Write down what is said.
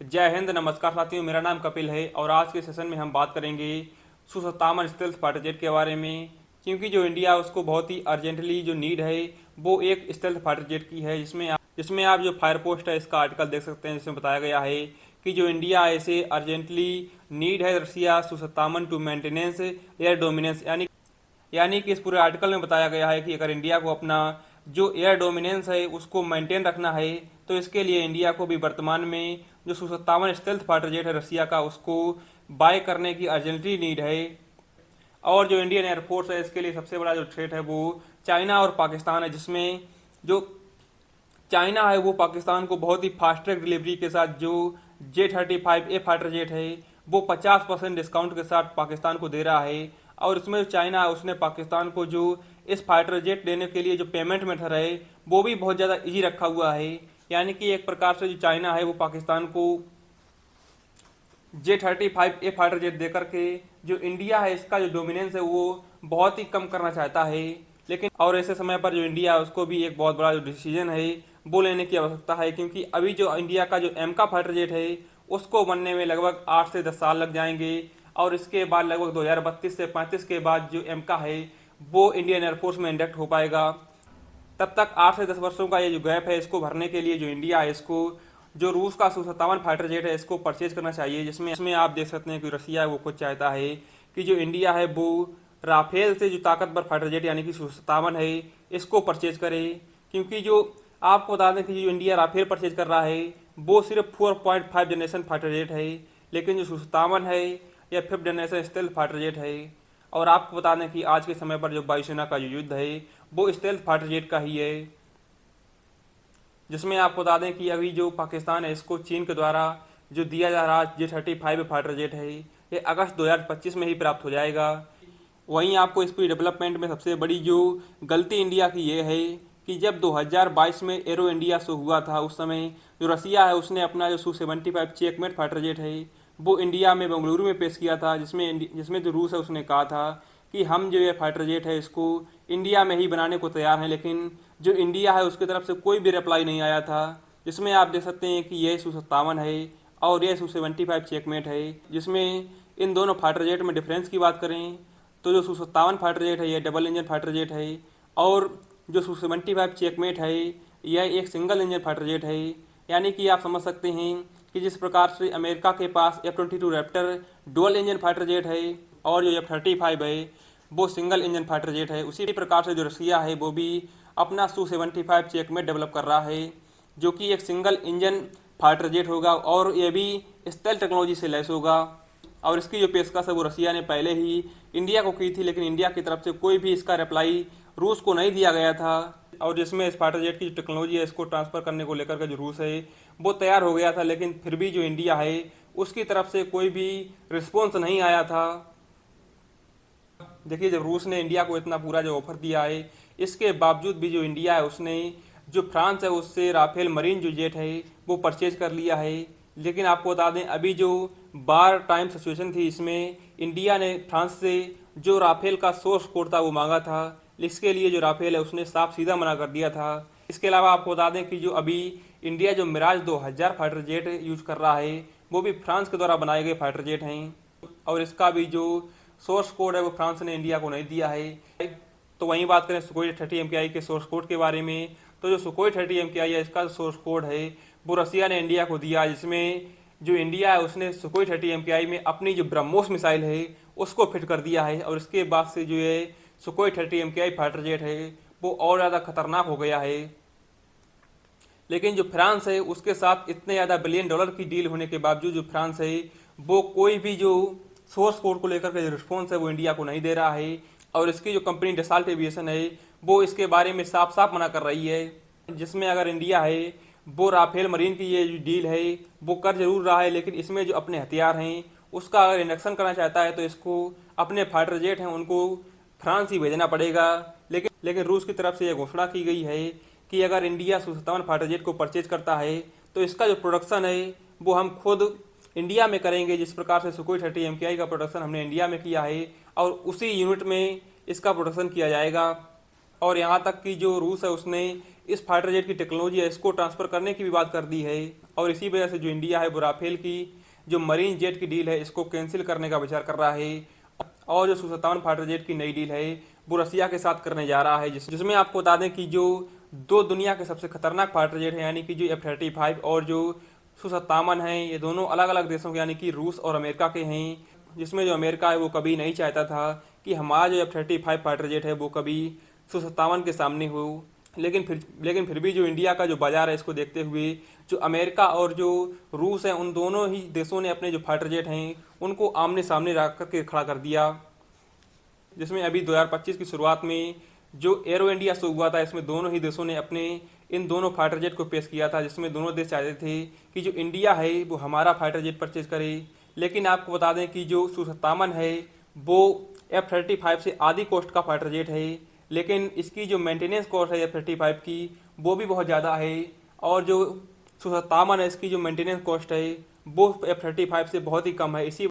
जय हिंद, नमस्कार साथियों। मेरा नाम कपिल है और आज के सेशन में हम बात करेंगे सु-57 स्टेल्थ फाइटर जेट के बारे में। क्योंकि जो इंडिया उसको बहुत ही अर्जेंटली जो नीड है वो एक स्टेल्थ फाइटर जेट की है, जिसमें आप जो फायर पोस्ट है इसका आर्टिकल देख सकते हैं, जिसमें बताया गया है कि जो इंडिया ऐसे अर्जेंटली नीड है रसिया सु-57 टू मेंटेनेंस एयर डोमिनेंस। यानी कि इस पूरे आर्टिकल में बताया गया है कि अगर इंडिया को अपना जो एयर डोमिनेंस है उसको मेंटेन रखना है तो इसके लिए इंडिया को भी वर्तमान में जो सु-57 स्टेल्थ फाइटर जेट है रसिया का उसको बाय करने की अर्जेंटली नीड है। और जो इंडियन एयरफोर्स है इसके लिए सबसे बड़ा जो थ्रेट है वो चाइना और पाकिस्तान है, जिसमें जो चाइना है वो पाकिस्तान को बहुत ही फास्ट ट्रैक डिलीवरी के साथ जो J-35A फाइटर जेट है वो 50% डिस्काउंट के साथ पाकिस्तान को दे रहा है। और इसमें जो चाइना है उसने पाकिस्तान को जो इस फाइटर जेट देने के लिए जो पेमेंट मेथड है वो भी बहुत ज़्यादा इजी रखा हुआ है। यानी कि एक प्रकार से जो चाइना है वो पाकिस्तान को J-35A फाइटर जेट देकर के जो इंडिया है इसका जो डोमिनेंस है वो बहुत ही कम करना चाहता है। लेकिन और ऐसे समय पर जो इंडिया है उसको भी एक बहुत बड़ा जो डिसीजन है वो लेने की आवश्यकता है, क्योंकि अभी जो इंडिया का जो एमका फाइटर जेट है उसको बनने में लगभग 8 से 10 साल लग जाएंगे। और इसके बाद लगभग 2032 से 35 के बाद जो एमका है वो इंडियन एयरफोर्स में इंडक्ट हो पाएगा। तब तक 8 से 10 वर्षों का ये जो गैप है इसको भरने के लिए जो इंडिया है इसको जो रूस का सु-57 फाइटर जेट है इसको परचेज करना चाहिए। जिसमें आप देख सकते हैं कि रसिया है वो खुद चाहता है कि जो इंडिया है वो राफेल से जो ताकतवर फाइटर जेट यानी कि सु-57 है इसको परचेज करे। क्योंकि जो आपको बता दें कि जो इंडिया राफेल परचेज कर रहा है वो सिर्फ 4.5 जनरेशन फाइटर जेट है, लेकिन जो सु-57 है यह 5th generation stealth fighter jet है। और आपको बता दें कि आज के समय पर जो वायुसेना का जो युद्ध है वो स्टेल्थ फाइटर जेट का ही है। जिसमें आपको बता दें कि अभी जो पाकिस्तान है इसको चीन के द्वारा जो दिया जा रहा J-35 फाइटर जेट है ये अगस्त 2025 में ही प्राप्त हो जाएगा। वहीं आपको इस पूरी डेवलपमेंट में सबसे बड़ी जो गलती इंडिया की ये है कि जब 2022 में एरो इंडिया शो हुआ था उस समय जो रसिया है उसने अपना जो सु-75 चेकमेट फाइटर जेट है वो इंडिया में बेंगलुरु में पेश किया था, जिसमें जो रूस है उसने कहा था कि हम जो ये फाइटर जेट है इसको इंडिया में ही बनाने को तैयार हैं। लेकिन जो इंडिया है उसकी तरफ से कोई भी रिप्लाई नहीं आया था। जिसमें आप देख सकते हैं कि यह सु-57 है और यह सु-75 चेकमेट है। जिसमें इन दोनों फाइटर जेट में डिफरेंस की बात करें तो जो सु-57 फाइटर जेट है यह डबल इंजन फाइटर जेट है और जो सु-75 चेकमेट है यह एक सिंगल इंजन फाइटर जेट है। यानी कि आप समझ सकते हैं कि जिस प्रकार से अमेरिका के पास F-22 Raptor dual engine fighter jet है और जो F-35 है वो सिंगल इंजन फाइटर जेट है, उसी प्रकार से जो रसिया है वो भी अपना सु-75 चेकमेट डेवलप कर रहा है जो कि एक सिंगल इंजन फाइटर जेट होगा और यह भी स्टेल्थ टेक्नोलॉजी से लैस होगा। और इसकी जो पेशकश है वो रसिया ने पहले ही इंडिया को की थी, लेकिन इंडिया की तरफ से कोई भी इसका रिप्लाई रूस को नहीं दिया गया था। और जिसमें इस फाइटर जेट की जो टेक्नोलॉजी है इसको ट्रांसफ़र करने को लेकर के जो रूस है वो तैयार हो गया था, लेकिन फिर भी जो इंडिया है उसकी तरफ से कोई भी रिस्पॉन्स नहीं आया था। देखिए, जब रूस ने इंडिया को इतना पूरा जो ऑफर दिया है इसके बावजूद भी जो इंडिया है उसने जो फ्रांस है उससे राफेल मरीन जो जेट है वो परचेज कर लिया है। लेकिन आपको बता दें अभी जो बार टाइम सिचुएशन थी इसमें इंडिया ने फ्रांस से जो राफेल का सोर्स कोड था वो मांगा था। इसके लिए जो राफेल है उसने साफ सीधा मना कर दिया था। इसके अलावा आपको बता दें कि जो अभी इंडिया जो मिराज 2000 फाइटर जेट यूज कर रहा है वो भी फ्रांस के द्वारा बनाए गए फाइटर जेट हैं और इसका भी जो सोर्स कोड है वो फ्रांस ने इंडिया को नहीं दिया है। तो वहीं बात करें सुकोई 30 MKI के सोर्स कोड के बारे में, तो जो सुकोई 30 MKI है इसका सोर्स कोड है वो रसिया ने इंडिया को दिया, जिसमें जो इंडिया है उसने सुकोई 30 MKI में अपनी जो ब्रह्मोस मिसाइल है उसको फिट कर दिया है। और इसके बाद से जो है सुकोई 30 MKI फाइटर जेट है वो और ज़्यादा खतरनाक हो गया है। लेकिन जो फ्रांस है उसके साथ इतने ज़्यादा $1 बिलियन की डील होने के बावजूद जो फ्रांस है वो कोई भी जो सोर्स कोड को लेकर के जो रिस्पॉन्स है वो इंडिया को नहीं दे रहा है। और इसकी जो कंपनी डसाल्ट एविएशन है वो इसके बारे में साफ साफ मना कर रही है। जिसमें अगर इंडिया है वो राफेल मरीन की ये जो डील है वो कर जरूर रहा है, लेकिन इसमें जो अपने हथियार हैं उसका अगर इंडक्शन करना चाहता है तो इसको अपने फाइटर जेट हैं उनको फ्रांस ही भेजना पड़ेगा। लेकिन रूस की तरफ से यह घोषणा की गई है कि अगर इंडिया सु-57 फाइटर जेट को परचेज करता है तो इसका जो प्रोडक्शन है वो हम खुद इंडिया में करेंगे। जिस प्रकार से सुकोई 30 MKI का प्रोडक्शन हमने इंडिया में किया है और उसी यूनिट में इसका प्रोडक्शन किया जाएगा। और यहाँ तक कि जो रूस है उसने इस फाइटर जेट की टेक्नोलॉजी है इसको ट्रांसफ़र करने की भी बात कर दी है। और इसी वजह से जो इंडिया है वो राफेल की जो मरीन जेट की डील है इसको कैंसिल करने का विचार कर रहा है और जो Su-57 फाइटर जेट की नई डील है वो रसिया के साथ करने जा रहा है, जिसमें आपको बता दें कि जो दो दुनिया के सबसे खतरनाक फाइटर जेट है यानी कि जो F-35 और जो Su-57 है, ये दोनों अलग अलग देशों के यानी कि रूस और अमेरिका के हैं, जिसमें जो अमेरिका है वो कभी नहीं चाहता था कि हमारा जो F-35 फाइटर जेट है वो कभी Su-57 के सामने हो। लेकिन फिर भी जो इंडिया का जो बाजार है इसको देखते हुए जो अमेरिका और जो रूस है उन दोनों ही देशों ने अपने जो फाइटर जेट हैं उनको आमने सामने रख करके खड़ा कर दिया, जिसमें अभी 2025 की शुरुआत में जो एरो इंडिया शो हुआ था इसमें दोनों ही देशों ने अपने इन दोनों फाइटर जेट को पेश किया था, जिसमें दोनों देश चाहते थे कि जो इंडिया है वो हमारा फाइटर जेट परचेज करे। लेकिन आपको बता दें कि जो Su-57 है वो F-35 से आधी कॉस्ट का फाइटर जेट है, लेकिन इसकी जो मेंटेनेंस कॉस्ट है F-35 की वो भी बहुत ज़्यादा है और जो Su-57 है इसकी जो मेंटेनेंस कॉस्ट है वो F-35 से बहुत ही कम है। इसी